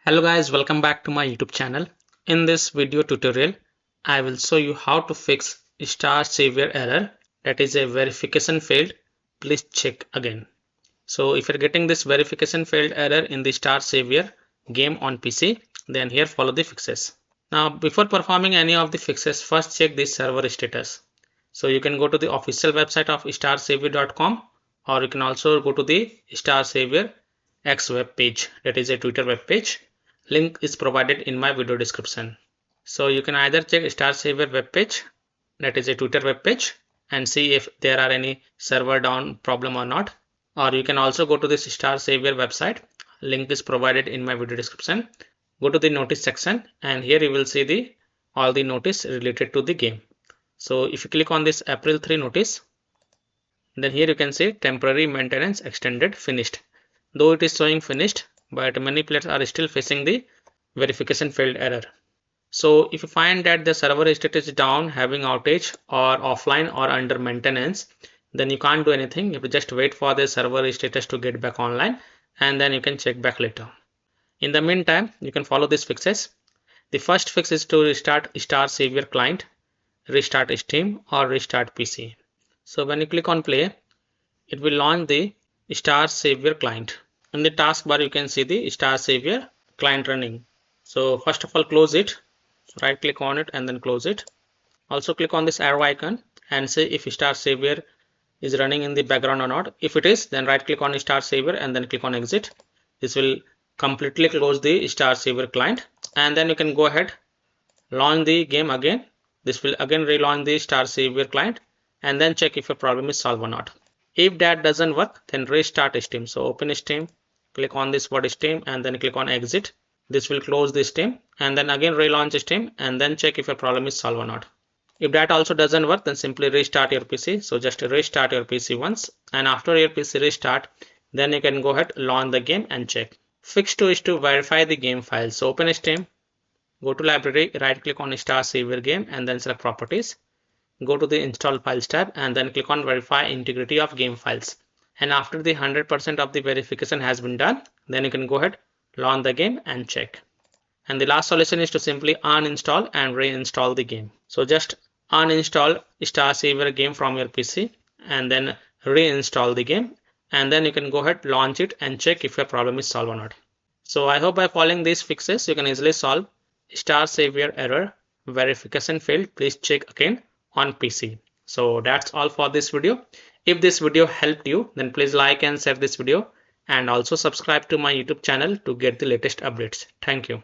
Hello guys, welcome back to my YouTube channel. In this video tutorial, I will show you how to fix StarSavior error, that is a verification failed. Please check again. So if you're getting this verification failed error in the StarSavior game on PC, then here follow the fixes. Now before performing any of the fixes, first check the server status. So you can go to the official website of starsavior.com, or you can also go to the StarSavior X web page, that is a Twitter web page. Link is provided in my video description. So you can either check StarSavior web page, that is a Twitter web page, and see if there are any server down problem or not. Or you can also go to this StarSavior website. Link is provided in my video description. Go to the notice section, and here you will see all the notice related to the game. So if you click on this April 3 notice, then here you can see temporary maintenance extended finished. Though it is showing finished, but many players are still facing the verification failed error. So if you find that the server state is down, having outage, or offline, or under maintenance, then you can't do anything. You have to just wait for the server status to get back online, and then you can check back later. In the meantime, you can follow these fixes. The first fix is to restart StarSavior client, restart Steam, or restart PC. So when you click on play, it will launch the StarSavior client. In the taskbar, you can see the StarSavior client running. So first of all, close it. Right click on it and then close it. Also click on this arrow icon and see if StarSavior is running in the background or not. If it is, then right click on StarSavior and then click on exit. This will completely close the StarSavior client, and then you can go ahead, launch the game again. This will again relaunch the StarSavior client, and then check if your problem is solved or not. If that doesn't work, then restart Steam. So open Steam, click on this word Steam, and then click on exit. This will close the Steam, and then again relaunch Steam, and then check if your problem is solved or not. If that also doesn't work, then simply restart your PC. So just restart your PC once, and after your PC restart, then you can go ahead, launch the game and check. Fix 2 is to verify the game files. So open Steam, go to library, right click on StarSavior game, and then select properties. Go to the install files tab, and then click on verify integrity of game files. And after the 100% of the verification has been done, then you can go ahead, launch the game and check. And the last solution is to simply uninstall and reinstall the game. So just uninstall StarSavior game from your PC and then reinstall the game, and then you can go ahead, launch it and check if your problem is solved or not. So I hope by following these fixes, you can easily solve StarSavior error verification failed. Please check again on PC. So that's all for this video. If this video helped you, then please like and share this video, and also subscribe to my YouTube channel to get the latest updates. Thank you.